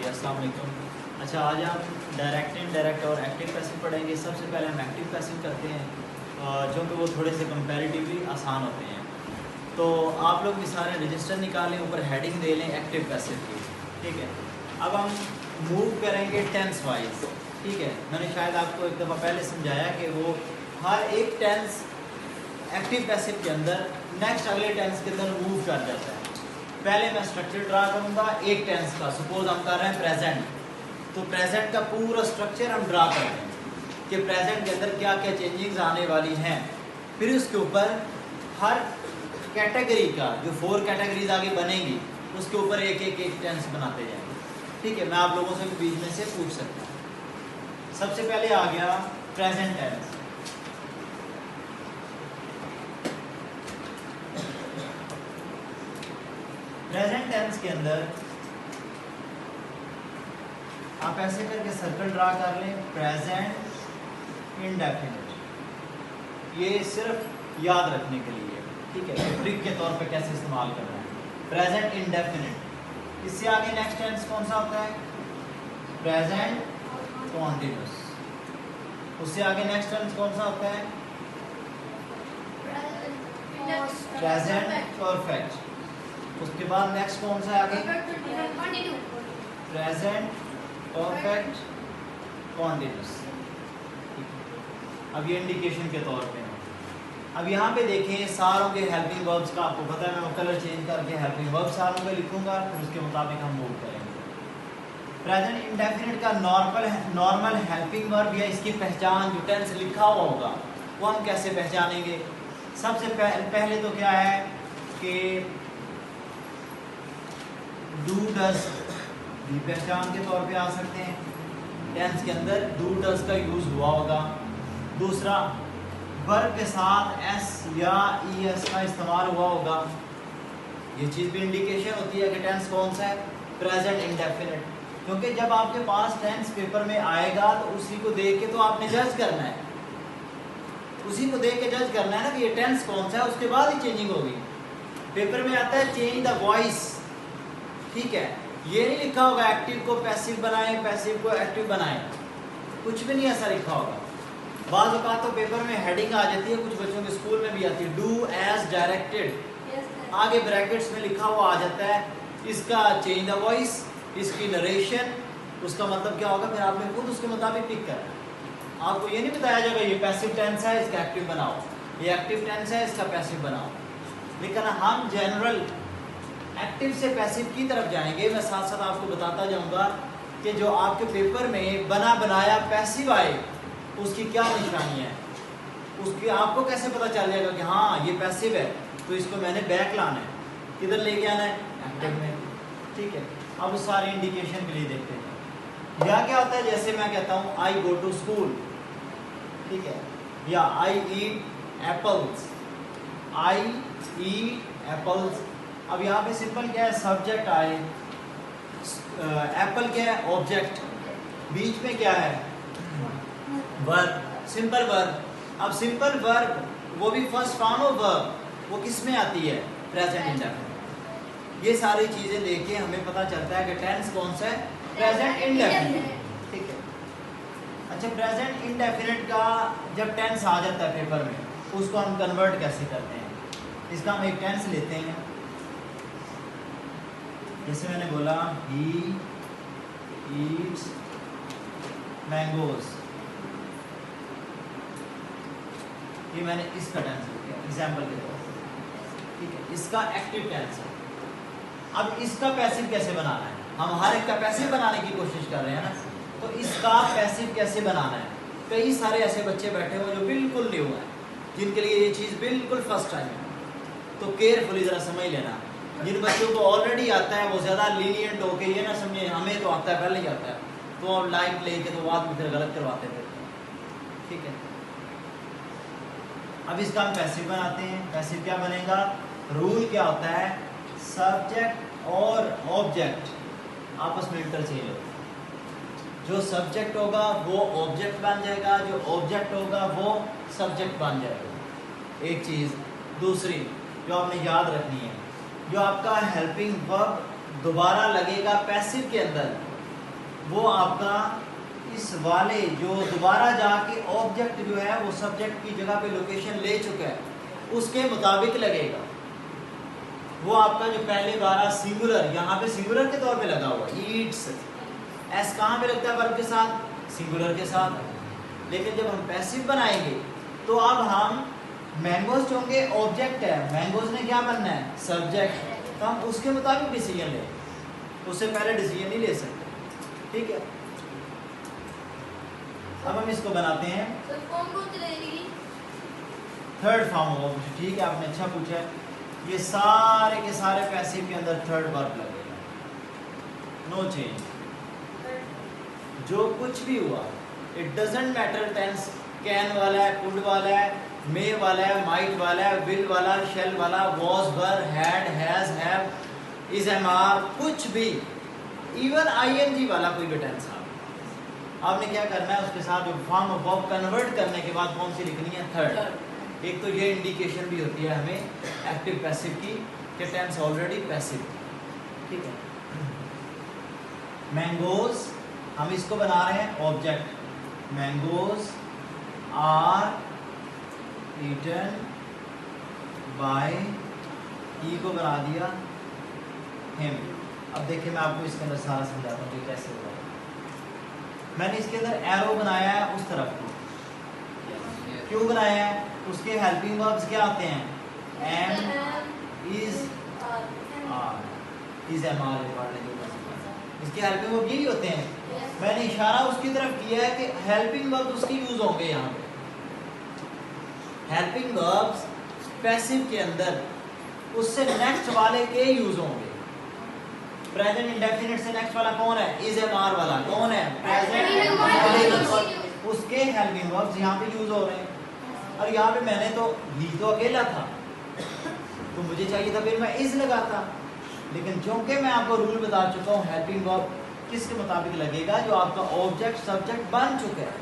जी अस्सलाम वालेकुम। अच्छा, आज हम डायरेक्ट इनडायरेक्ट और एक्टिव पैसिव पढ़ेंगे। सबसे पहले हम एक्टिव पैसिव करते हैं जो कि वो थोड़े से कंपैरेटिवली आसान होते हैं। तो आप लोग भी सारे रजिस्टर निकालें, ऊपर हेडिंग दे लें एक्टिव पैसिव की, ठीक है। अब हम मूव करेंगे टेंस वाइज, ठीक है। मैंने शायद आपको एक दफ़ा पहले समझाया कि वो हर एक टेंस एक्टिव पैसिव के अंदर नेक्स्ट अगले टेंस के अंदर मूव कर जाता है। पहले मैं स्ट्रक्चर ड्रा करूंगा एक टेंस का। सपोज हम कर रहे हैं प्रेजेंट, तो प्रेजेंट का पूरा स्ट्रक्चर हम ड्रा करते हैं कि प्रेजेंट के अंदर क्या क्या चेंजिंग्स आने वाली हैं। फिर उसके ऊपर हर कैटेगरी का जो 4 कैटेगरीज आगे बनेंगी उसके ऊपर एक एक टेंस बनाते जाएंगे, ठीक है। मैं आप लोगों से बीच में से पूछ सकता हूँ। सबसे पहले आ गया प्रेजेंट टेंस। प्रेजेंट टेंस के अंदर आप ऐसे करके सर्कल ड्रा कर लें, प्रेजेंट इंडेफिनिट। ये सिर्फ याद रखने के लिए, ठीक है, ट्रिक के तौर पे कैसे इस्तेमाल करना है। Present indefinite. इससे आगे नेक्स्ट टेंस कौन सा होता है? Present continuous. उससे आगे नेक्स्ट टेंस कौन सा होता है? Present perfect. उसके बाद नेक्स्ट कौन सा है आगे? Present perfect continuous. अब ये इंडिकेशन के तौर पे है। अब यहाँ पे देखें सारों के हेल्पिंग वर्ब्स का आपको पता है, मैं कलर चेंज करके हेल्पिंग वर्ब सारों के लिखूंगा, फिर उसके मुताबिक हम मूव करेंगे। प्रेजेंट इंडेफिनिट का नॉर्मल हेल्पिंग वर्ब या इसकी पहचान जो टेंस लिखा हुआ होगा वो हम कैसे पहचानेंगे? सबसे पहले तो क्या है कि डू डज भी पहचान के तौर पे आ सकते हैं। टेंस के अंदर डू डज का यूज हुआ होगा। दूसरा, वर्ब के साथ एस या ईएस का इस्तेमाल हुआ होगा। ये चीज़ भी इंडिकेशन होती है कि टेंस कौन सा है? Present indefinite. क्योंकि जब आपके पास टेंस पेपर में आएगा तो उसी को देख के तो आपने जज करना है, उसी को देख के जज करना है ना कि ये टेंस कौन सा है, उसके बाद ही चेंजिंग होगी। पेपर में आता है चेंज द वॉइस, ठीक है। ये नहीं लिखा होगा एक्टिव को पैसिव बनाएं, पैसिव को एक्टिव बनाएं, कुछ भी नहीं ऐसा लिखा होगा। बाज़ औक़ात तो पेपर में हेडिंग आ जाती है, कुछ बच्चों के स्कूल में भी आती है, डू एज डायरेक्टेड। आगे ब्रैकेट्स में लिखा हुआ आ जाता है इसका चेंज द वॉइस, इसकी नरेशन। उसका मतलब क्या होगा? फिर आपने खुद उसके मुताबिक पिक करना। आपको ये नहीं बताया जाएगा ये पैसिव टेंस है इसका एक्टिव बनाओ, ये एक्टिव टेंस है इसका पैसिव बनाओ। लेकिन हम जनरल एक्टिव से पैसिव की तरफ जाएंगे। मैं साथ साथ आपको बताता जाऊंगा कि जो आपके पेपर में बना बनाया पैसिव आए उसकी क्या निशानी है, उसकी आपको कैसे पता चल जाएगा कि हाँ ये पैसिव है तो इसको मैंने बैक लाना है, किधर लेके आना है? एक्टिव में, ठीक है। अब उस सारे इंडिकेशन के लिए देखते हैं। या क्या होता है, जैसे मैं कहता हूँ आई गो टू स्कूल, ठीक है, या आई ईट एप्पल्स, आई ईट एप्पल्स। अब यहाँ पे सिंपल क्या है? सब्जेक्ट आए, एप्पल क्या है? ऑब्जेक्ट, बीच में क्या है? Verb, simple verb. अब सिंपल वर्ब वो भी फर्स्ट फॉर्म ऑफ वर्ब, वो किस में आती है? Present indefinite. ये सारी चीज़ें देख के हमें पता चलता है कि टेंस कौन सा है? प्रेजेंट इंडेफिनिट, ठीक है। अच्छा, प्रेजेंट इंडेफिनिट का जब टेंस आ जाता है पेपर में, उसको हम कन्वर्ट कैसे करते हैं? इसका हम एक टेंस लेते हैं। जैसे मैंने बोला ही ईट्स मैंगोज, ये मैंने इसका टेंस लिया एग्जाम्पल के तौर पर, ठीक है। इसका एक्टिव टेंस है। अब इसका पैसिव कैसे बनाना है? हम हर एक का पैसिव बनाने की कोशिश कर रहे हैं ना, तो इसका पैसिव कैसे बनाना है? कई सारे ऐसे बच्चे बैठे हुए जो बिल्कुल न्यू हैं, जिनके लिए ये चीज़ बिल्कुल फर्स्ट टाइम है, तो केयरफुली ज़रा समझ लेना। जिन बच्चों को ऑलरेडी आता है वो ज़्यादा लीनियंट होके ये ना समझे हमें तो आता है, पहले ही आता है, तो अब लाइट लेके तो बाद में फिर गलत करवाते थे, ठीक है। अब इसका हम पैसिव बनाते हैं। पैसिव क्या बनेगा? रूल क्या होता है? सब्जेक्ट और ऑब्जेक्ट आपस में इंटरचेंज होता है। जो सब्जेक्ट होगा वो ऑब्जेक्ट बन जाएगा, जो ऑब्जेक्ट होगा वो सब्जेक्ट बन जाएगा। एक चीज़। दूसरी जो आपने याद रखनी है, जो आपका हेल्पिंग वर्ब दोबारा लगेगा पैसिव के अंदर, वो आपका इस वाले जो दोबारा जाके ऑब्जेक्ट जो है वो सब्जेक्ट की जगह पे लोकेशन ले चुका है उसके मुताबिक लगेगा। वो आपका जो पहले वाला सिंगुलर यहाँ पे सिंगुलर के तौर पे लगा हुआ ईट्स, एस कहाँ पे लगता है वर्ब के साथ? सिंगुलर के साथ। लेकिन जब हम पैसिव बनाएंगे तो अब हम मैंगोज चूंकि ऑब्जेक्ट है, मैंगोज ने क्या बनना है? सब्जेक्ट, तो हम उसके मुताबिक डिसीजन लें, उससे पहले डिसीजन नहीं ले सकते। ठीक है, अब हम इसको बनाते हैं थर्ड फॉर्म ऑफ ऑब्जेक्ट। ठीक है, आपने अच्छा पूछा है। ये सारे के सारे पैसिव के अंदर थर्ड वर्ब लगेगा, नो चेंज। जो कुछ भी हुआ, it doesn't matter tense, can वाला है, कुड वाला है, मे वाला है, माइट वाला है, विल वाला, शेल वाला, was, were, had, has, have, is, am, are, कुछ भी, इवन आईएनजी वाला कोई भी टेंस आपने क्या करना है, उसके साथ जो फॉर्म ऑफ वर्ब कन्वर्ट करने के बाद कौन सी लिखनी है? थर्ड। एक तो ये इंडिकेशन भी होती है हमें एक्टिव पैसिव की कि टेंस ऑलरेडी पैसिव। ठीक है, मैंगोज हम इसको बना रहे हैं object, mangoes are eaten by, ई को बना दिया हिम। अब देखिए मैं आपको इसके अंदर सारा समझाता हूँ कि कैसे होगा। मैंने इसके अंदर एरो बनाया है उस तरफ को, क्यों बनाया है? उसके हेल्पिंग वर्ब्स क्या आते हैं? Am, is, are, is, am, are पढ़ने के बाद इसके हेल्पिंग वर्ब यही होते हैं। मैंने इशारा उसकी तरफ किया है कि हेल्पिंग वर्ब उसके यूज होंगे यहाँ पे। हेल्पिंग वर्ब्स पैसिव के अंदर उससे नेक्स्ट वाले के यूज होंगे। प्रेजेंट इंडेफिनिट से नेक्स्ट वाला कौन है? इज, एम, आर वाला कौन है? प्रेजेंट। उसके हेल्पिंग वर्ब्स यहाँ पे यूज हो रहे हैं। और यहाँ पे मैंने तो ही तो अकेला था, तो मुझे चाहिए था फिर मैं इज लगाता, लेकिन चूंकि मैं आपको रूल बता चुका हूँ हेल्पिंग वर्ब किसके मुताबिक लगेगा? जो आपका ऑब्जेक्ट सब्जेक्ट बन चुका है।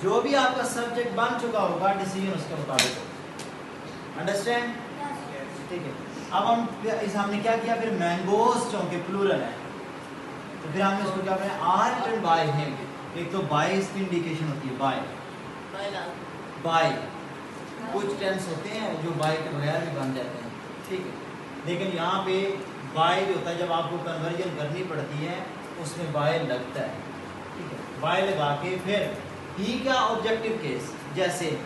जो भी आपका सब्जेक्ट बन चुका होगा डिसीजन उसके मुताबिक होगा। अंडरस्टैंड? ठीक है, अब हम इस हमने क्या किया फिर? मैंगोज चूंकि प्लूरल है तो फिर हमने इसको क्या बनाया? Are written by him. एक तो बाय इसकी इंडिकेशन होती है, बाय बाय। कुछ टेंस होते हैं जो बाय के बगैर भी बन जाते हैं। ठीक है, लेकिन यहाँ पे बाय जो होता है जब आपको कन्वर्जन करनी पड़ती है उसमें बाय लगता है। ठीक है, बाय लगा के फिर ही का ऑब्जेक्टिव केस, जैसे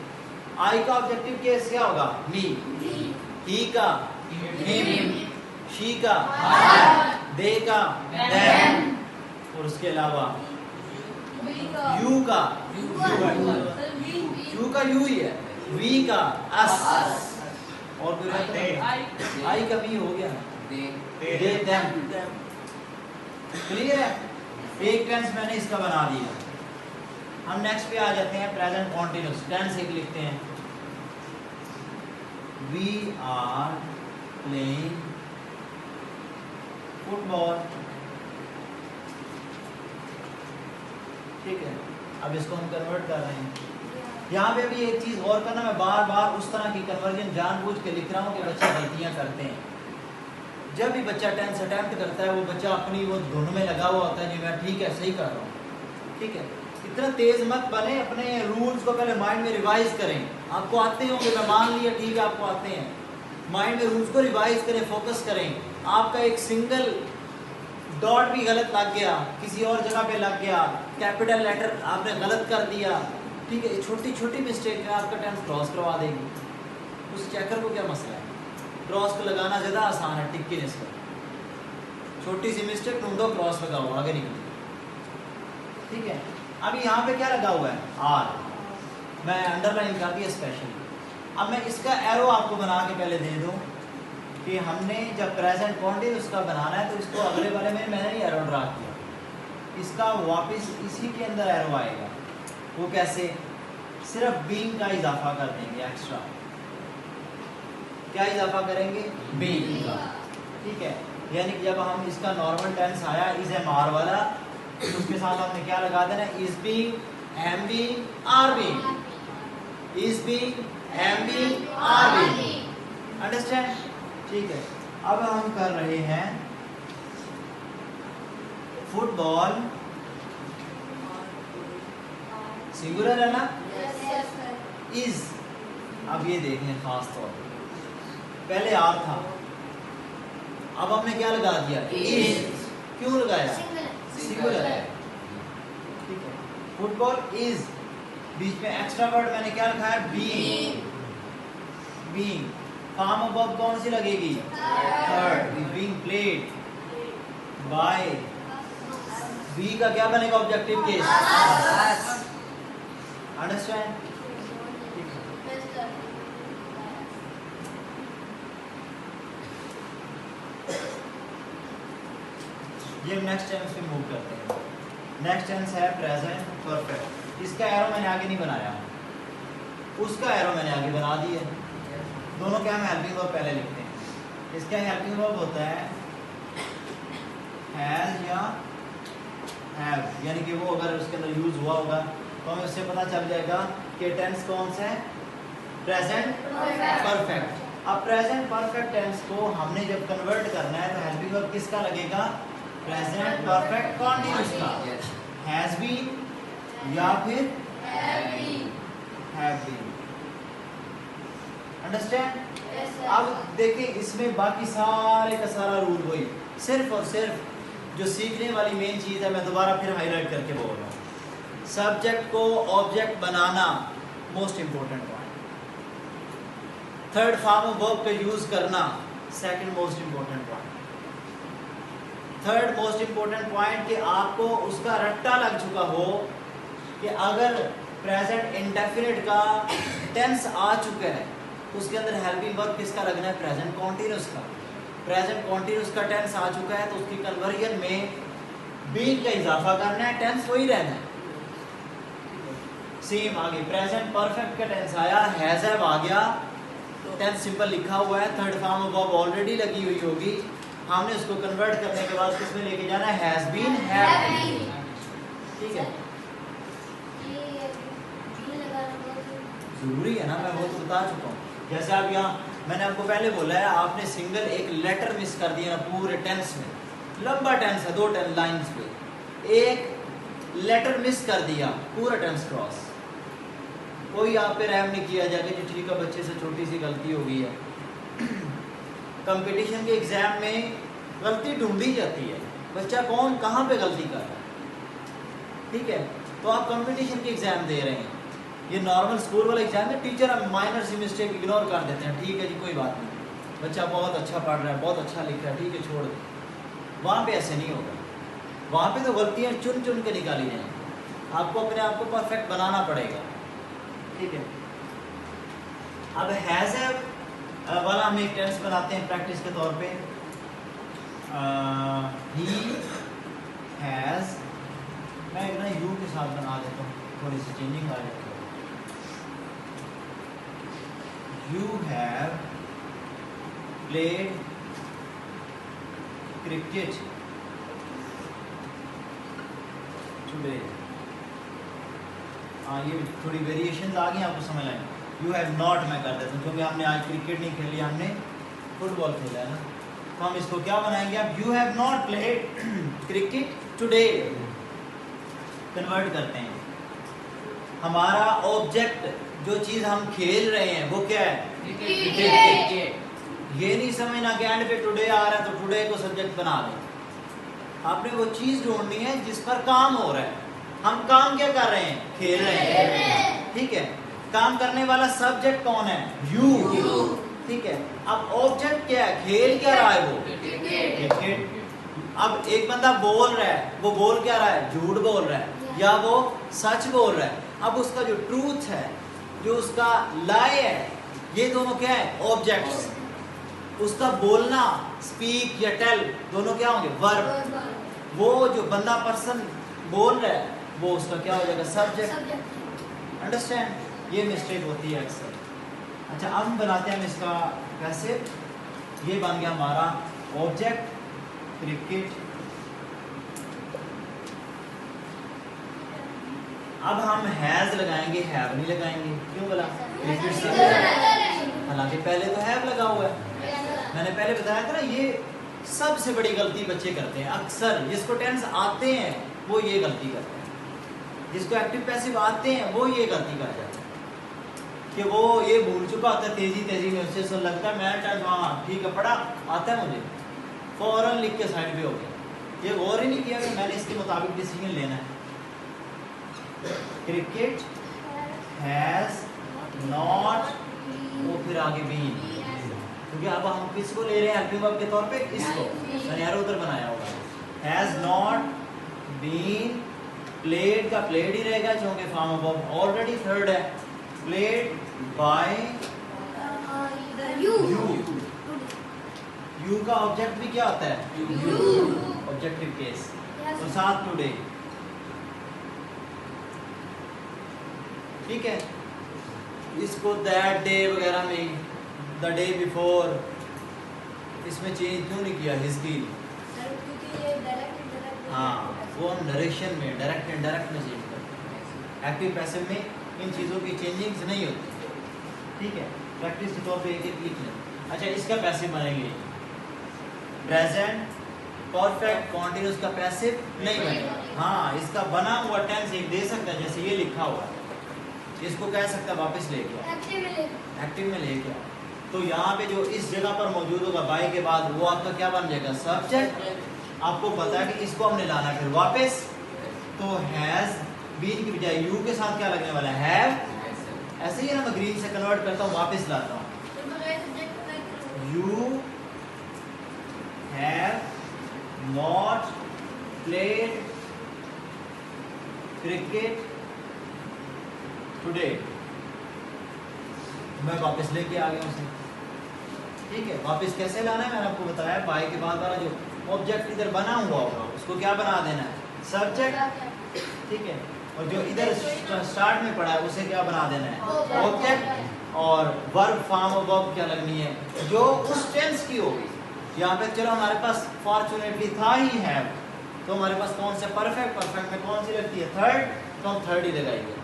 आई का ऑब्जेक्टिव केस क्या होगा? मी, ही का हिम, शी का दे का देम, और उसके अलावा यू का यू ही है, वी का अस, और फिर आई का भी हो गया दे देम। क्लियर है? एक टेंस मैंने इसका बना दिया। हम नेक्स्ट पे आ जाते हैं प्रेजेंट कॉन्टिन्यूस टेंस। एक लिखते हैं वी आर प्लेइंग फुटबॉल। ठीक है, अब इसको हम कन्वर्ट कर रहे हैं। यहाँ पे भी एक चीज़ और करना, मैं बार बार उस तरह की कन्वर्जन जानबूझ के लिख रहा हूँ कि बच्चे गलतियाँ करते हैं। जब भी बच्चा टेंस अटेम्प्ट करता है वो बच्चा अपनी वो धुन में लगा हुआ होता है जी मैं ठीक है सही कर रहा हूँ। ठीक है, इतना तेज मत बने, अपने रूल्स को पहले माइंड में रिवाइज करें। आपको आते होंगे, मैं मान लिया ठीक है आपको आते हैं, माइंड में रूल्स को रिवाइज करें, फोकस करें। आपका एक सिंगल डॉट भी गलत लग गया, किसी और जगह पे लग गया, कैपिटल लेटर आपने गलत कर दिया, ठीक है, छोटी छोटी मिस्टेक में आपका टेंस क्रॉस करवा देगी। उस चेकर को क्या मसला है? क्रॉस को लगाना ज़्यादा आसान है टिक के निस्बत। छोटी सी मिस्टेक ढूंढो, क्रॉस लगाओ, आगे निकलो। ठीक है, अभी यहाँ पे क्या लगा हुआ है? आर, मैं अंडरलाइन कर दिया स्पेशली। अब मैं इसका एरो आपको बना के पहले दे दूँ कि हमने जब प्रेजेंट कॉन्टिन्यूस का बनाना है तो इसको अगले वाले में मैंने ही एरो ड्रा किया, इसका वापस इसी के अंदर एरो आएगा। वो कैसे? सिर्फ बीइंग का इजाफा कर देंगे एक्स्ट्रा। क्या इजाफा करेंगे? बीइंग का। ठीक है, यानी कि जब हम इसका नॉर्मल टेंस आया इज एम आर वाला, तो उसके साथ हमने क्या लगा देना? Is being, am being, are being. Is being, am being, are being. Understand? ठीक है, अब हम कर रहे हैं फुटबॉल सिंगुलर है ना, इज। अब ये देखें खास तौर पर, पहले आर था, अब हमने क्या लगा दिया, इज। क्यों लगाया, सिंगुलर है, ठीक है। फुटबॉल इज, बीच में एक्स्ट्रा वर्ड मैंने क्या लिखा है, बीइंग। बीइंग फॉर्म अबव कौन सी लगेगी, third. Is being played by, B का क्या बनेगा ऑब्जेक्टिव केस, अंडरस्टैंड। ये नेक्स्ट टेंस पे मूव करते हैं। नेक्स्ट टेंस है प्रेजेंट परफेक्ट। इसका एरो मैंने आगे नहीं बनाया, उसका एरो मैंने आगे बना दिया। दोनों क्या हम हेल्पिंग वर्ब पहले लिखते हैं। इसका हेल्पिंग वर्ब होता है हैज या हैव, यानी कि वो अगर उसके अंदर यूज हुआ होगा तो हमें उससे पता चल जाएगा कि टेंस कौन सा है, प्रेजेंट परफेक्ट। अब प्रेजेंट परफेक्ट टेंस को हमने जब कन्वर्ट करना है तो हेल्पिंग वर्ब किसका लगेगा, प्रेजेंट परफेक्ट कॉन्टिन्यूअस का, हैज बीन या फिर हैव बीन। अंडरस्टैंड। अब देखिए इसमें बाकी सारे का सारा रूल वही, सिर्फ और सिर्फ जो सीखने वाली मेन चीज है मैं दोबारा फिर हाईलाइट करके बोल रहा हूँ, सब्जेक्ट को object banana most important point. Third form of verb का यूज करना second most important point. Third most important point कि आपको उसका रट्टा लग चुका हो कि अगर प्रेजेंट इंडेफिनिट का टेंस आ चुका है उसके अंदर हेल्पिंग वर्ब किसका लगना है, प्रेजेंट कॉन्टिन्यूअस का। प्रेजेंट कॉन्टिन्यूअस का टेंस आ चुका है तो उसकी कन्वर्जन में बीइंग का इजाफा करना है, टेंस वही रहना है। सेम आगे प्रेजेंट परफेक्ट का टेंस आया, हैज हैव आ गया तो टेंस सिंपल लिखा हुआ है, third form of verb already लगी हुई होगी, हमने उसको कन्वर्ट करने के बाद किसमें लेके जाना है, हैज बीन हैव बीन। ठीक है, जरूरी है ना, मैं वो तो बता चुका हूँ। जैसे आप यहाँ मैंने आपको पहले बोला है, आपने सिंगल एक लेटर मिस कर दिया ना पूरे टेंस में, लंबा टेंस है 2 लाइंस पे, एक लेटर मिस कर दिया पूरा टेंस क्रॉस। कोई आप पे रहम नहीं किया जाके कि ठीक है बच्चे से छोटी सी गलती हो गई है। कंपटीशन के एग्जाम में गलती ढूंढी जाती है, बच्चा कौन कहाँ पे गलती कर रहा है। ठीक है, तो आप कंपटीशन के एग्जाम दे रहे हैं, ये नॉर्मल स्कूल वाला एग्जाम है, टीचर हम माइनर सी मिस्टेक इग्नोर कर देते हैं, ठीक है जी कोई बात नहीं, बच्चा बहुत अच्छा पढ़ रहा है, बहुत अच्छा लिख रहा है, ठीक है छोड़ दे। वहाँ पे ऐसे नहीं होगा, वहाँ पे तो गलतियाँ चुन चुन के निकाली जाएंगी, आपको अपने आप को परफेक्ट बनाना पड़ेगा। ठीक है, अब हैज हैव वाला हम एक टेंस बनाते हैं प्रैक्टिस के तौर पे। ही हैज, मैं एक ना यू के साथ बना देता हूँ, थोड़ी सी चेंजिंग आ जाती है। You have played cricket today। हाँ, ये थोड़ी वेरिएशंस आ गई, आपको समझ आए। You have not मैं कर देता हूँ क्योंकि हमने आज क्रिकेट नहीं खेली, हमने फुटबॉल खेला है ना, तो हम इसको क्या बनाएंगे अब, You have not played cricket today convert करते हैं। हमारा ऑब्जेक्ट जो चीज हम खेल रहे हैं वो क्या है, क्रिकेट। ये नहीं समझना कि एंड पे टुडे आ रहा है तो टुडे को सब्जेक्ट बना लें। आपने वो चीज ढूंढनी है जिस पर काम हो रहा है। हम काम क्या कर रहे हैं, खेल रहे हैं। ठीक है, काम करने वाला सब्जेक्ट कौन है, यू। ठीक है, अब ऑब्जेक्ट क्या है, खेल क्या रहा है वो, क्रिकेट। अब एक बंदा बोल रहा है, वो बोल क्या रहा है, झूठ बोल रहा है या वो सच बोल रहा है। अब उसका जो ट्रूथ है, जो उसका लाई है, ये दोनों क्या है, ऑब्जेक्ट्स। उसका बोलना, स्पीक या टेल, दोनों क्या होंगे, वर्ब। वो जो बंदा पर्सन बोल रहा है वो उसका क्या हो जाएगा, सब्जेक्ट। अंडरस्टैंड, ये मिस्टेक होती है अक्सर। अच्छा, अब हम बनाते हैं इसका वैसे, ये बन गया हमारा ऑब्जेक्ट क्रिकेट। अब हम हैज लगाएंगे, हैव नहीं लगाएंगे। क्यों बोला, क्रिकेट से, हालांकि पहले तो हैव लगा हुआ है। मैंने पहले बताया था ना, ये सबसे बड़ी गलती बच्चे करते हैं अक्सर, जिसको टेंस आते हैं वो ये गलती करते हैं, जिसको एक्टिव पैसिव आते हैं वो ये गलती कर जाते हैं कि वो ये भूल चुका होता है तेजी तेजी में, उससे सब लगता है मैं टेंस हाँ ठीक है पढ़ा आता है मुझे, फौरन लिख के साइड पे हो गया, ये गौर ही नहीं किया कि मैंने इसके मुताबिक डिसीजन लेना है। क्रिकेट हैज नॉट, वो फिर आगे बीन, क्योंकि अब हम किसको ले रहे हैं एक्टिव वर्ब के तौर पे, इसको मैंने एरो उधर बनाया होगा। हैज नॉट बीन प्लेड का प्लेड ही रहेगा क्योंकि form of verb already third है, प्लेड बाय यू का ऑब्जेक्ट भी क्या होता है, ऑब्जेक्टिव केस, तो साथ टुडे, ठीक है। इसको दैट डे वगैरह में द डे बिफोर इसमें चेंज क्यों नहीं किया, हिज की, हाँ वो हम नरेशन में डायरेक्ट इनडायरेक्ट में चेंज करते हैं, एक्टिव पैसिव में इन चीज़ों की चेंजिंग्स नहीं होती, ठीक है। प्रैक्टिस के तौर पे एक एक लिख लें। अच्छा इसका पैसिव बनेंगे प्रेजेंट परफेक्ट कॉन्टिन्यूस का पैसिव नहीं बनेगा, हाँ इसका बना हुआ टेंस एक दे सकता है, जैसे ये लिखा हुआ है, इसको कह सकता है वापस लेके आओ, एक्टिव में लेके आओ, तो यहाँ पे जो इस जगह पर मौजूद होगा बाय के बाद वो आपका क्या बन जाएगा, सब्जेक्ट। आपको पता है कि इसको हमने लाना फिर वापस, तो हैज बीन की बजाय यू के साथ क्या लगने वाला है, हैव, ऐसे ही ना मैं ग्रीन से कन्वर्ट करता हूँ वापस लाता हूँ, you have not played cricket today, मैं वापस लेके आ गया उसे, ठीक है। वापस कैसे लाना है मैंने आपको बताया, बाय के बाद वाला जो ऑब्जेक्ट इधर बना हुआ होगा उसको क्या बना देना है, सब्जेक्ट, ठीक है। और जो इधर स्टार्ट में पड़ा है उसे क्या बना देना है, ऑब्जेक्ट, और वर्ब फॉर्म ऑफ वर्ब क्या लगनी है जो उस टेंस की होगी। यहाँ पे चलो हमारे पास फॉर्चुनेटली था ही है, तो हमारे पास कौन से परफेक्ट, परफेक्ट में कौन सी लगती है, थर्ड, तो हम थर्ड ही लगाएंगे।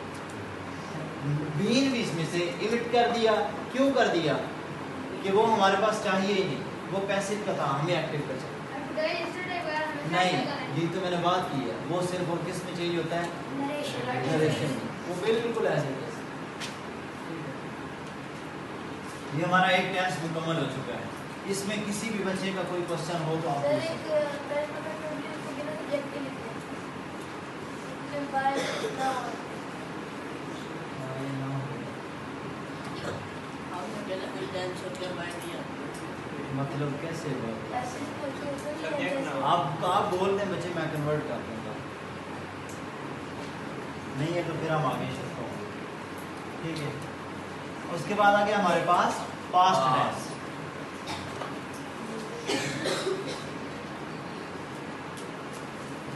बीन भी इसमें से इमिट कर दिया, क्यों कर दिया कि वो हमारे पास चाहिए ही नहीं, वो पैसिव का था, हमें एक्टिव कर चाहिए नहीं, ये तो मैंने बात की है, वो सिर्फ और किस में चाहिए होता है, नरेशन में, वो बिल्कुल ऐसे। ये हमारा एक टेंस मुकम्मल हो चुका है, इसमें किसी भी बच्चे का कोई क्वेश्चन हो तो आप पूछ सकते हैं। मतलब कैसे आप बोल दें बच्चे, मैं कन्वर्ट कर दूंगा, नहीं है तो फिर हम आगे चलते हैं, ठीक है। उसके बाद आ गया हमारे पास past tense,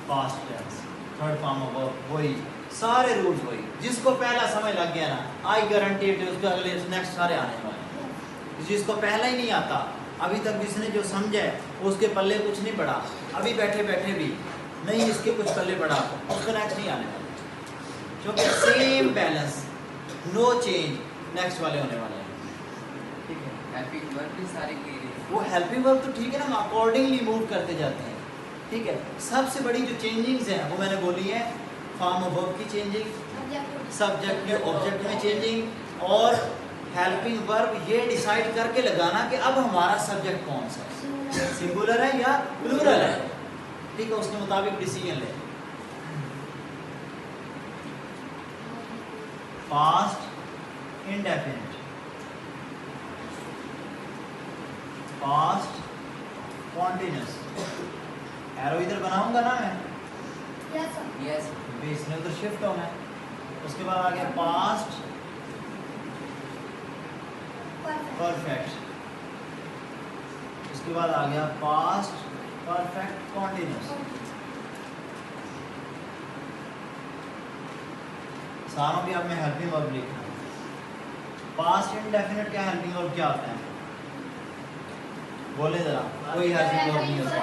past tense third form of verb, वही सारे रूल्स वही, जिसको पहला समय लग गया ना, आई गारंटी उसके अगले नेक्स्ट सारे आने वाले, जिसको पहला ही नहीं आता अभी तक जिसने जो समझा है उसके पल्ले कुछ नहीं पड़ा, अभी बैठे बैठे भी नहीं इसके कुछ पल्ले पड़ा, उसको नेक्स्ट नहीं आने वाला, क्योंकि same balance no change next वाले होने वाले हैं, ठीक है। हेल्पिंग वर्ब भी सारे क्लियर है, वो हेल्पिंग वर्ब तो ठीक है ना, हम अकॉर्डिंगली मूव करते जाते हैं, ठीक है। सबसे बड़ी जो चेंजिंग्स हैं वो मैंने बोली है, फॉर्म ऑफ वर्ब की चेंजिंग, सब्जेक्ट में ऑब्जेक्ट में चेंजिंग, और हेल्पिंग वर्ब ये डिसाइड करके लगाना कि अब हमारा सब्जेक्ट कौन सा है, सिंगुलर है या प्लूरल है, ठीक है, उसके मुताबिक डिसीजन ले। Past indefinite, past continuous, arrow इधर बनाऊंगा ना मैं, यस बेस ने उधर शिफ्ट होना है। उसके बाद आ गया पास्ट परफेक्ट, उसके बाद आ गया पास्ट परफेक्ट कॉन्टिन्यूस, सारों भी अब मैं हेल्पिंग वर्ब लिख रहा हूँ। पास्ट इंडेफिनिट क्या हेल्पिंग वर्ब क्या होता है, बोले जरा, कोई हेल्पिंग वर्ब नहीं होता,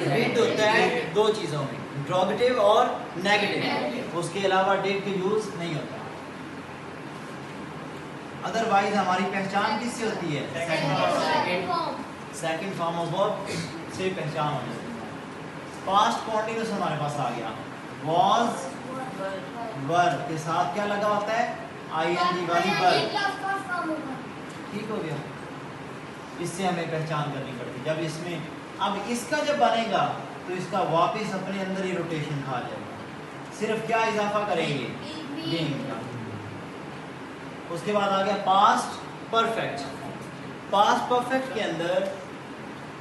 डिड होता है दो चीजों में, इंट्रोगेटिव और नेगेटिव, उसके अलावा डिड का यूज नहीं होता। अदरवाइज हमारी पहचान किससे होती है, सेकंड फॉर्म ऑफ वर्ब से पहचान हो जाती है। पास्ट कॉन्टिन्यूस हमारे पास आ गया, was वर्ब के साथ क्या लगा होता है, ing वाली वर्ब, ठीक हो गया। इससे हमें पहचान करनी पड़ती। जब इसमें अब इसका जब बनेगा तो इसका वापस अपने अंदर ही रोटेशन खा जाएगा, सिर्फ क्या इजाफा करेंगे, बीइंग का। उसके बाद आ गया पास्ट परफेक्ट। पास्ट परफेक्ट के अंदर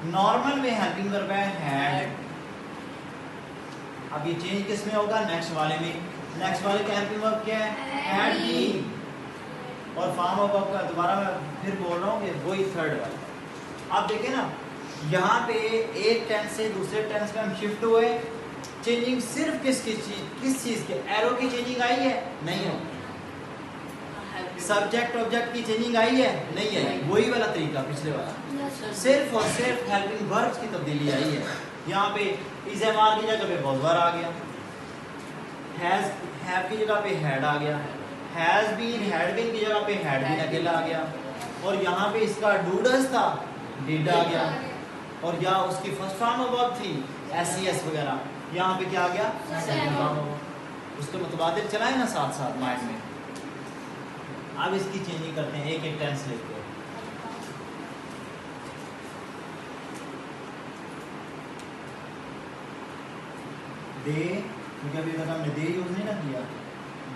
नॉर्मल में हेल्पिंग वर्ब है हैड। अब ये चेंज किस में होगा, नेक्स्ट वाले में। नेक्स्ट वाले का हेल्पिंग वर्ब क्या है, हैड बीन। और फॉर्म ऑफ वर्ब का दोबारा मैं फिर बोल रहा हूँ कि वही थर्ड वाला। आप देखें ना, यहाँ पे एक टेंस से दूसरे टेंस में हम शिफ्ट हुए, चेंजिंग सिर्फ किस चीज के, एरो की चेंजिंग आई है, नहीं है। सब्जेक्ट ऑब्जेक्ट की चेंजिंग आई है, नहीं है। वही वाला तरीका पिछले वाला, सिर्फ और सिर्फ हेल्पिंग वर्ब्स की तब्दीली आई है। यहाँ पे इज एम आर की जगह पे बहुत बार आ गया, हैज हैव की जगह पे हैड आ गया, हैज बीन हैड बीन की जगह पे हैड बीन अकेला आ गया, और यहाँ पे इसका डू डज था, डिड आ गया, और या उसकी फर्स्ट फॉर्म ऑफ वर्ब थी एस वगैरह, यहाँ पे क्या आ गया, सेकंड फॉर्म ऑफ। उसके मुतबादिल चलाए ना साथ साथ माइंड में। अब इसकी चेंजिंग करते हैं, एक एक टेंस लेते हैं। दे, क्योंकि अभी तक हमने दे यूज नहीं ना किया,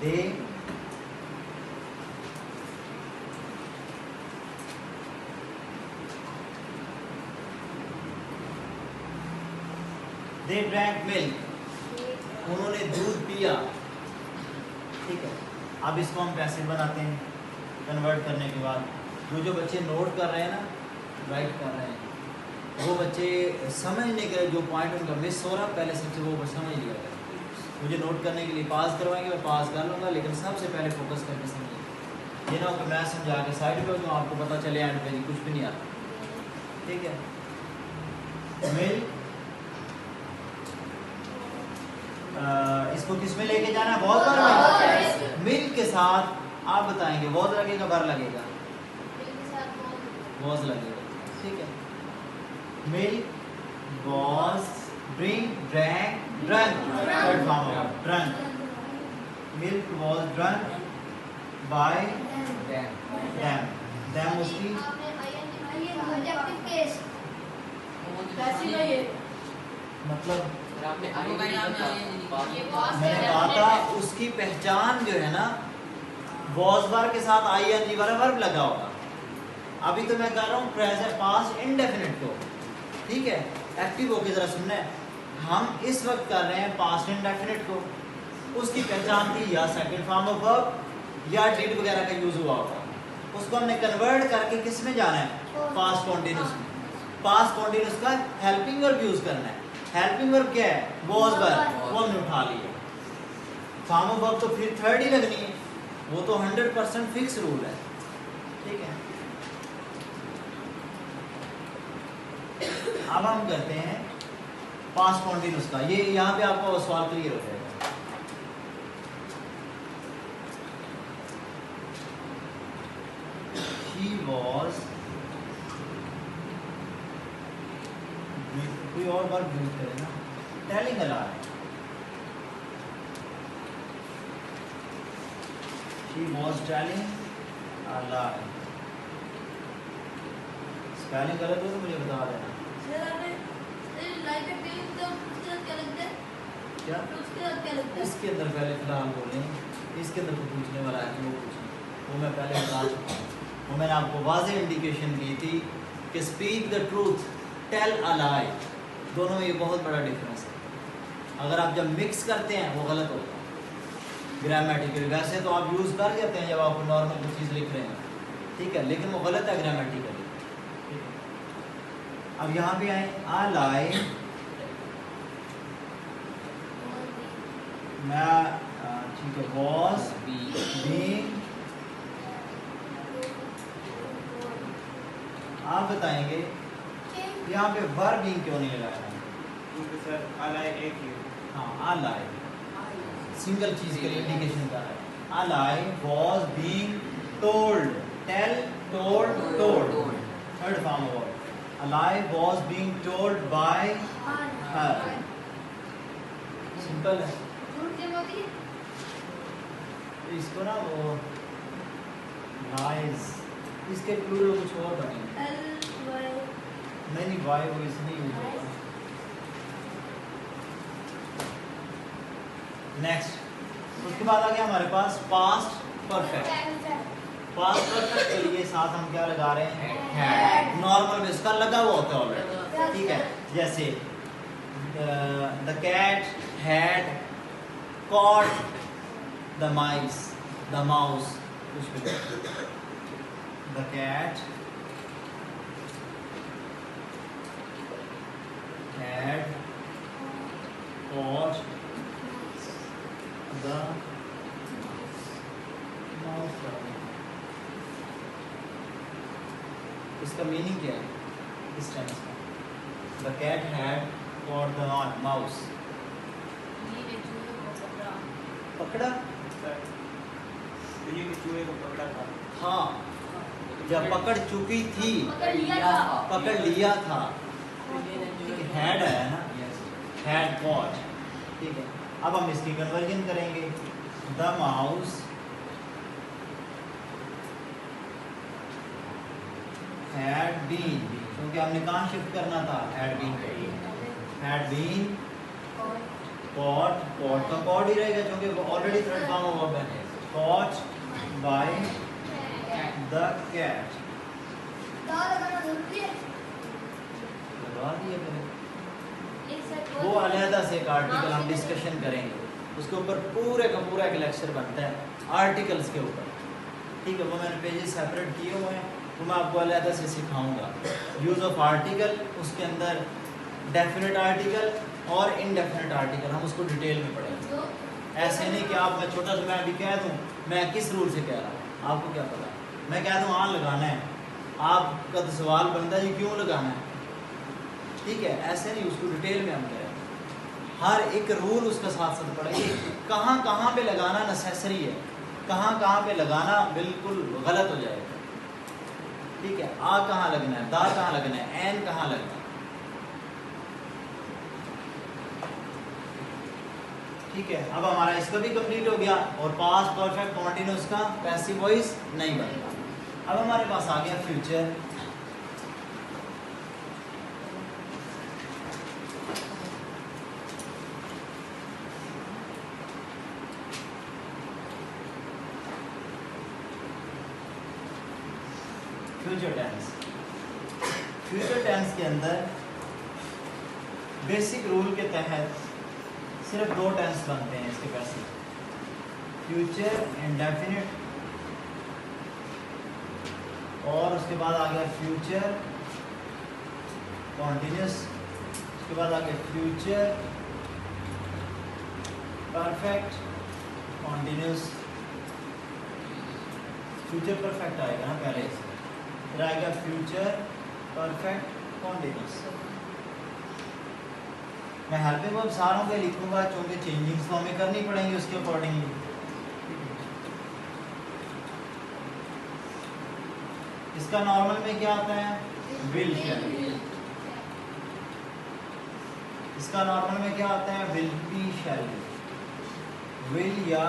दे They drank milk, उन्होंने दूध पिया, ठीक है। अब इसको हम पैसे बनाते हैं कन्वर्ट करने के बाद। जो बच्चे नोट कर रहे हैं ना, राइट कर रहे हैं, वो बच्चे समझने के जो पॉइंट उनका मिस हो रहा है पहले सबसे वो समझ लिया जाए। मुझे नोट करने के लिए पास करवाएंगे, मैं पास कर लूँगा, लेकिन सबसे पहले फोकस करके समझिए। ये ना हो कि मैं समझा के साइड पे तो आपको पता चले एंड पे कुछ भी नहीं आता, ठीक है। मिल्क, इसको किस में लेके जाना है, बहुत बार मिल्क के साथ आप बताएंगे बहुत लगेगा, बार लगेगा, वॉज लगेगा, ठीक है। Milk was, drink drank, drunk, third form होगा drunk. Milk was drunk by them, उसकी मतलब मैंने कहा था उसकी पहचान जो है ना, वॉज बार के साथ आईएनजी वाला वर्ब लगा होगा। अभी तो मैं कह रहा हूँ प्रेजेंट पास्ट इंडेफिनिट को, ठीक है। एक्टिव होके जरा सुनना है, हम इस वक्त कर रहे हैं पास्ट इंडेफिनिट को, उसकी पहचान थी या सेकंड फॉर्म ऑफ वर्ब या डिड वगैरह का यूज हुआ होगा, उसको हमने कन्वर्ट करके किस में जाना है, पास्ट कॉन्टिन्यूस में। पास्ट कॉन्टिन्यूस का हेल्पिंग वर्ब यूज करना है। हेल्पिंग वर्ब क्या है, वॉज वर्ब, वो हमने उठा लिया। फॉर्म ऑफ वर्ब तो फिर थर्ड ही लगनी है, वो तो 100% फिक्स रूल है, ठीक है। अब हम करते हैं पास्ट कॉन्टिन्यूस का। ये यहाँ पे आपको सवाल क्लियर हो जाएगा। She was, कोई और वर्ब यूज करें ना, telling a lie. She was telling a lie. Spelling गलत हो तो मुझे बता देना। क्या? इसके अंदर पहले फिलहाल बोलें, इसके अंदर तो पूछने वाला है कि वो पूछें, वो मैं पहले बता चुका हूँ। वो मैंने आपको वाज़ेह इंडिकेशन दी थी कि speak the truth, tell a lie, दोनों में ये बहुत बड़ा डिफरेंस है। अगर आप जब मिक्स करते हैं वो गलत होता है ग्रामेटिकली। वैसे तो आप यूज़ कर देते हैं जब आप नॉर्मल कोई चीज़ लिख रहे हैं, ठीक है, लेकिन वो गलत है ग्रामेटिकली। अब यहाँ पे आए, आ लाई, मैं ठीक है, वॉज बीइंग, आप बताएंगे यहाँ पे वर्ब बीइंग क्यों नहीं लगाया है? क्योंकि सर अलाई एक ही, हाँ, आ लाई सिंगल चीज के लिए इंडिकेशन कर रहा है। A lie was being told, tell, told, told, third form of verb. A lie was being told by her. Simple है। इसको ना वो लाइज, इसके प्लूरल कुछ और बनेंगे। नहीं वाई वो इसलिए यूज होगा। नेक्स्ट, उसके बाद आ गया हमारे पास पास्ट परफेक्ट। पास्ट परफेक्ट के लिए साथ हम क्या लगा रहे हैं? हैड। नॉर्मल में इसका लगा हुआ होता है ऑलरेडी, ठीक है। जैसे the cat had caught the mice, the mouse, कुछ भी। The cat had caught the mouse। इसका मीनिंग क्या है इस टेंस का? The cat had caught the mouse। पकड़ा? बिल्ली ने चूहे को पकड़ा था। हाँ, जब पकड़ चुकी थी, पकड़ लिया था। ठीक है, हैड है ना, हैड कॉट। ठीक है, अब हम इसकी कन्वर्जन करेंगे। द माउस हैड बीन, क्योंकि हमने कहाँ शिफ्ट करना था? हैड बीन caught, caught का caught ही रहेगा क्योंकि ऑलरेडी थर्ड फॉर्म हुआ है। caught by the cat। लगा दिया मैंने। वो अलहदा से एक आर्टिकल हम डिस्कशन करेंगे, उसके ऊपर पूरे का पूरा एक लेक्चर बनता है आर्टिकल्स के ऊपर। ठीक है, वो मैंने पेजेस सेपरेट किए हुए हैं, वो मैं आपको अलहदा से सिखाऊंगा। यूज ऑफ आर्टिकल, उसके अंदर डेफिनेट आर्टिकल और इनडेफिनेट आर्टिकल, हम उसको डिटेल में पढ़ेंगे। ऐसे नहीं कि आप, मैं छोटा सा मैं अभी कह दूं मैं किस रूल से कह रहा हूँ, आपको क्या पता। मैं कह दूं हाँ लगाना है, आपका तो सवाल बनता है जी क्यों लगाना है। ठीक है, ऐसे नहीं, उसको डिटेल में हम करेंगे, हर एक रूल उसका साथ साथ पढ़ेंगे। कहाँ कहाँ पे लगाना नेसेसरी है, कहाँ कहाँ पे लगाना बिल्कुल गलत हो जाएगा। ठीक है, आ कहाँ लगना है, दा कहाँ लगना है, एन कहाँ लगना है। ठीक है, अब हमारा इसका भी कंप्लीट हो गया और पास्ट परफेक्ट कॉन्टिन्यूस का पैसिव वॉइस नहीं बनता। अब हमारे पास आ गया future. Future tense, future tense के अंदर बेसिक रूल के तहत सिर्फ दो टेंस बनते हैं इसके पैसे, फ्यूचर इंडेफिनिट और उसके बाद आ गया फ्यूचर कॉन्टिन्यूस, उसके बाद आ गया future perfect continuous. Future perfect आएगा ना पहले, फिर आएगा फ्यूचर परफेक्ट कॉन्टिन्यूस। मैं हेल्पिंग वर्ब सारों के लिखूंगा क्योंकि चेंजिंग्स तो हमें करनी पड़ेंगी उसके अकॉर्डिंगली। इसका नॉर्मल में क्या आता है? विल शैल। इसका नॉर्मल में क्या आता है? Will be shall be, will या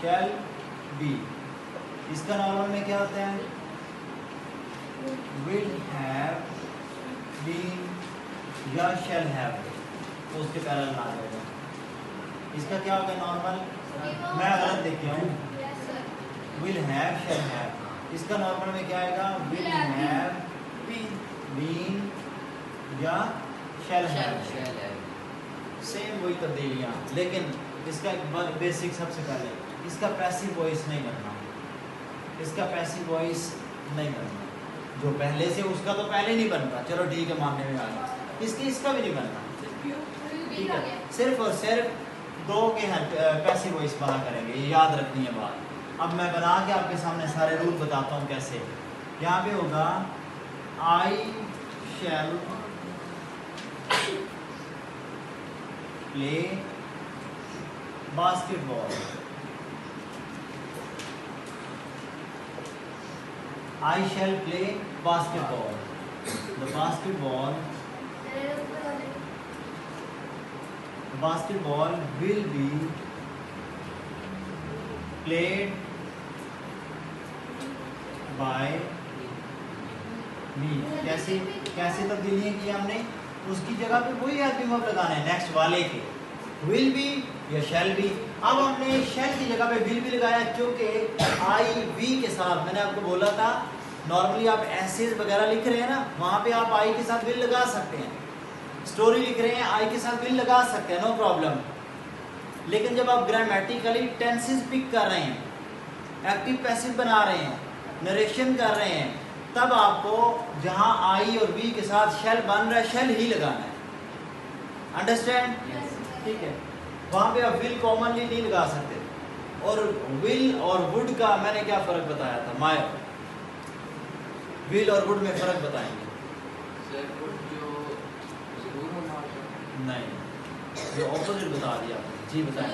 शैल बी। इसका नॉर्मल में क्या आता है? विल हैव बीन या शैल हैव, तो उसके पैरेलल आ जाएगा। इसका क्या होगा नॉर्मल? मैं गलत देख के हूँ, विल हैव शैल हैव। इसका नॉर्मल में क्या आएगा? विल हैव बीन या शैल हैव। सेम वही तब्दीलियाँ, लेकिन इसका एक बेसिक सबसे पहले, इसका पैसिव वॉइस नहीं बनना, इसका पैसिव वॉइस नहीं बनना। जो पहले से उसका तो पहले नहीं बनता, चलो ठीक है मानने में आ गया। इसका भी नहीं बनना, ठीक है। सिर्फ और सिर्फ दो के पैसिव वॉइस बना करेंगे, ये याद रखनी है बात। अब मैं बना के आपके सामने सारे रूल बताता हूँ कैसे। यहाँ पे होगा I shall play basketball, I shall play basketball। The basketball will be played by me. कैसे तब्दीलियाँ की हमने, उसकी जगह पे वही हेल्पिंग वर्ब लगाना है नेक्स्ट वाले के, will be या shall be। अब हमने shall की जगह पे will be लगाया क्योंकि I we के साथ, मैंने आपको बोला था नॉर्मली आप एसेज वगैरह लिख रहे हैं ना, वहाँ पे आप I के साथ will लगा सकते हैं। स्टोरी लिख रहे हैं I के साथ will लगा सकते हैं, नो प्रॉब्लम। लेकिन जब आप ग्रामेटिकली टेंसेस पिक कर रहे हैं, एक्टिव पैसिव बना रहे हैं, नरेशन कर रहे हैं, तब आपको जहाँ आई और वी के साथ शेल बन रहा है शेल ही लगाना है। अंडरस्टैंड? ठीक है। वहाँ पे आप विल कॉमनली नहीं लगा सकते। और विल और वुड का मैंने क्या फ़र्क बताया था? माय विल और वुड में फ़र्क बताएंगे। सर वुड जो जरूर होना होता है। नहीं, जो ऑपोजिट बता दिया आपने। जी बताएं।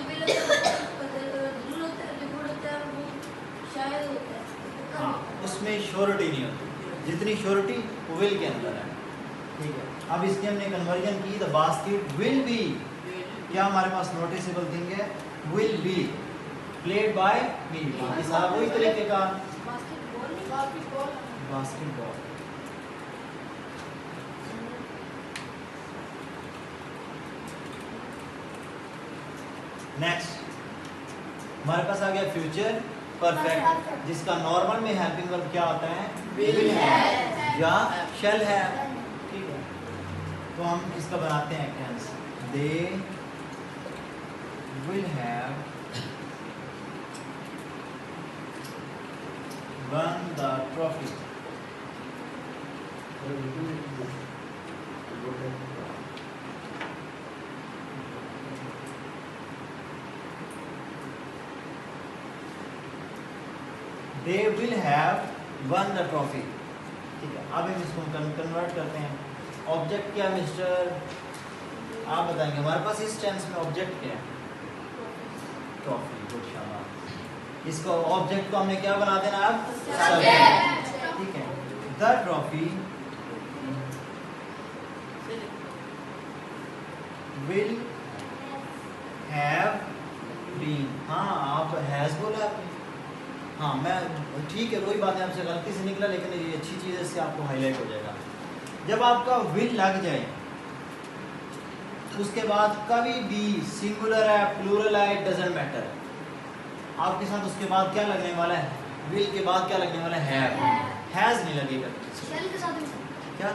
हाँ, उसमें श्योरिटी नहीं होती, जितनी श्योरिटी वो विल के अंदर है। ठीक है। अब इसकी हमने कन्वर्जन की, द बास्केट विल बी, क्या हमारे पास नोटिसेबल थिंग है? विल बी प्लेड बाय मी। बाकी सारा वही तरीके का बास्केटबॉल। नेक्स्ट हमारे पास आ गया फ्यूचर परफेक्ट, जिसका नॉर्मल में हेल्पिंग वर्ब क्या होता है? विल है या शैल है। ठीक है, तो हम इसका बनाते हैं tense. They will have won the trophy. They will have won the trophy। ठीक है, अब हम इसको कन्वर्ट करते हैं। ऑब्जेक्ट क्या मिस्टर? आप बताएंगे। हमारे पास इस टेंस में ऑब्जेक्ट क्या है? ट्रॉफी। गुड, शाबाश। इसको ऑब्जेक्ट को हमने क्या बना देना अब? सब्जेक्ट। ठीक है, the trophy will have been. हाँ, आप हैज बोला आपने। हाँ, मैं ठीक है, कोई बात नहीं, आपसे गलती से निकला, लेकिन ये अच्छी चीज़ है, इससे आपको हाईलाइट हो जाएगा। जब आपका विल लग जाए, उसके बाद कभी भी सिंगुलर है प्लूरल है, इट डजंट मैटर, आपके साथ उसके बाद क्या लगने वाला है? विल के बाद क्या लगने वाला है? हैज नहीं लगेगा। शेल के साथ क्या?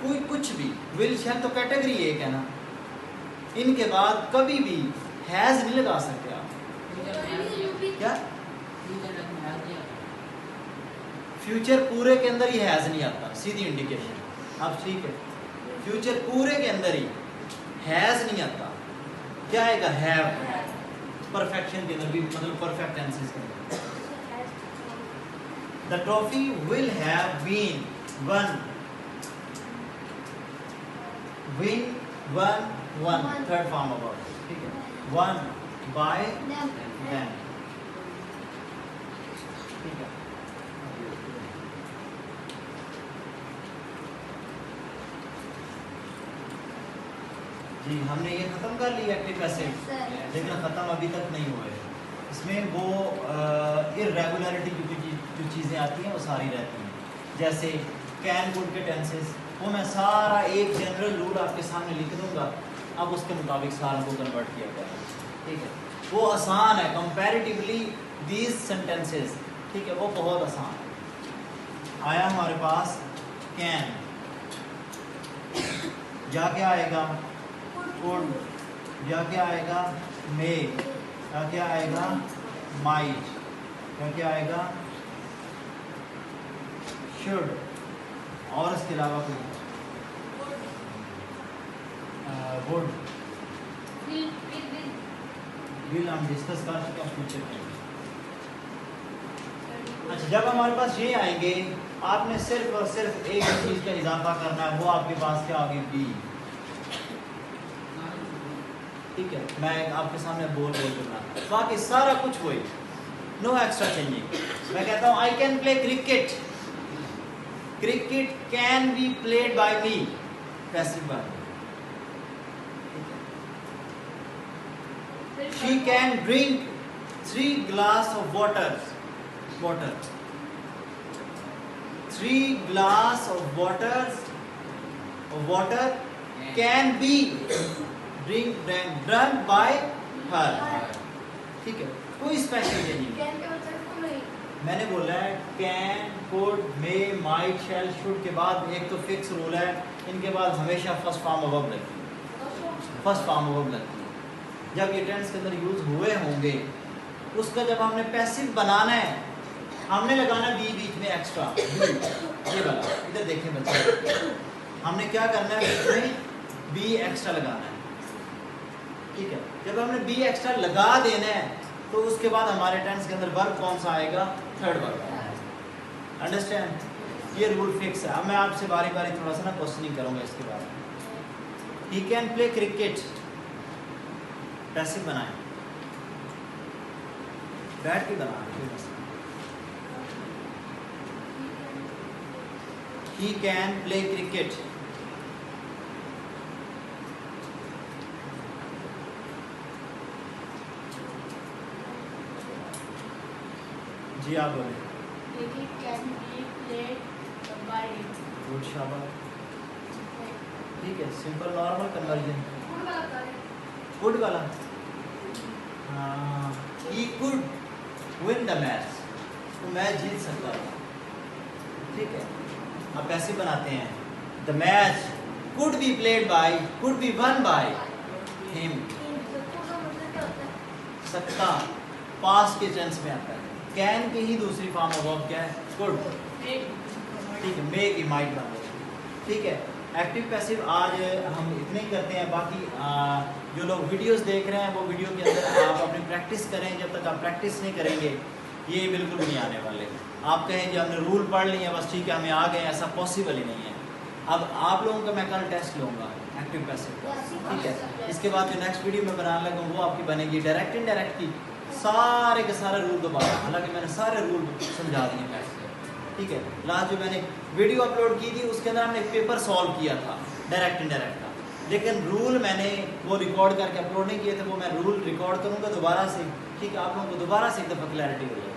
कोई कुछ भी, विल शेल तो कैटेगरी एक है ना, इनके बाद कभी भी हैज नहीं लगा सकते आप। क्या? फ्यूचर पूरे के अंदर ही हैज नहीं आता, सीधी इंडिकेशन। अब ठीक है, फ्यूचर पूरे के अंदर ही हैज नहीं आता, क्या आएगा? हैव। परफेक्शन के अंदर भी, मतलब परफेक्ट टेंसेस के अंदर। The trophy will have been won, win won, won third form of verb. ठीक है, वन बाय देम। ठीक है, जी हमने ये खत्म कर लिया एक्टिव पैसिव, लेकिन ख़त्म अभी तक नहीं हुए। इसमें वो इर्रेगुलरिटी की जो चीज़ें आती हैं वो सारी रहती हैं, जैसे कैन कुड के टेंसेस, वो मैं सारा एक जनरल रूल आपके सामने लिख दूंगा, अब उसके मुताबिक सारा को कन्वर्ट किया जाएगा। ठीक है, वो आसान है कंपैरेटिवली दीज सेंटेंसेस। ठीक है, वो बहुत आसान है। आया हमारे पास कैन, या क्या आएगा? कुड, या क्या आएगा? मे, या क्या आएगा? माइट, या क्या आएगा? शुड, और इसके अलावा कोई? वुड, विल हम डिस्कस कर चुके हैं फ्यूचर में। अच्छा, जब हमारे पास ये आएंगे, आपने सिर्फ और सिर्फ एक चीज़ का इजाफा करना है, वो आपके पास क्या होगी? बी। ठीक है, मैं आपके सामने बोल दूंगा, बाकी सारा कुछ वही, नो एक्स्ट्रा चेंजिंग। मैं कहता हूँ I can play cricket, cricket can be played by me, passive verb. She can drink 3 glass of water. 3 glass of water can be drunk by her. ठीक है, कोई स्पेशल नहीं है। मैंने बोला है can, could, may, might, shall, should के बाद एक तो फिक्स रूल है, इनके बाद हमेशा फर्स्ट फॉर्म वर्ब लगती है। फर्स्ट फॉर्म वर्ब लगती है। जब ये टेंस के अंदर यूज हुए होंगे, उसका जब हमने पैसिव बनाना है, हमने लगाना बी बीच में एक्स्ट्रा, ये वाला इधर देखें बच्चे, हमने क्या करना है बीच में बी एक्स्ट्रा लगाना है। ठीक है, जब हमने बी एक्स्ट्रा लगा देना है तो उसके बाद हमारे टेंस के अंदर वर्ब कौन सा आएगा, थर्ड वर्ब। अंडरस्टैंड, ये रूल फिक्स है। अब मैं आपसे बारी बारी थोड़ा सा ना क्वेश्चनिंग करूंगा इसके बाद। He can play cricket, passive बनाएं, बैठ के बनाएं। He can play cricket. जी आप बोले। Cricket can be played by him. Good, शाबाश। ठीक है, सिंपल नॉर्मल कन्वर्जन। गुड वाला। हाँ, he could win the match. तो मैच जीत सकता था। ठीक है, अब पैसे बनाते हैं। The match could be played by, could be won by him. सकता पास के टेंस में आता है। कैन की ही दूसरी फॉर्म ऑफ वर्ब क्या है, could। ठीक है, मे की माइट बन गई। ठीक है, एक्टिव पैसिव आज हम इतने ही करते हैं। बाकी जो लोग वीडियोस देख रहे हैं वो वीडियो के अंदर आप अपनी प्रैक्टिस करें। जब तक आप प्रैक्टिस नहीं करेंगे ये बिल्कुल भी नहीं आने वाले। आप कहें कि हमने रूल पढ़ लिए हैं बस ठीक है हमें आ गए, ऐसा पॉसिबल ही नहीं है। अब आप लोगों का मैं कल टेस्ट लूँगा एक्टिव पैसिव का, ठीक है। इसके बाद जो नेक्स्ट वीडियो में बनाने लगा वो आपकी बनेगी डायरेक्ट इनडायरेक्ट की, सारे के सारे रूल दोबारा, हालांकि मैंने सारे रूल समझा दिए पैसे, ठीक है। लास्ट जो मैंने वीडियो अपलोड की थी उसके अंदर हमने पेपर सॉल्व किया था डायरेक्ट इनडायरेक्ट का, लेकिन रूल मैंने वो रिकॉर्ड करके अपलोड नहीं किए थे। वो मैं रूल रिकॉर्ड करूँगा दोबारा से, ठीक है, आप लोगों को दोबारा से एक दफ़ा क्लैरिटी हो जाएगी।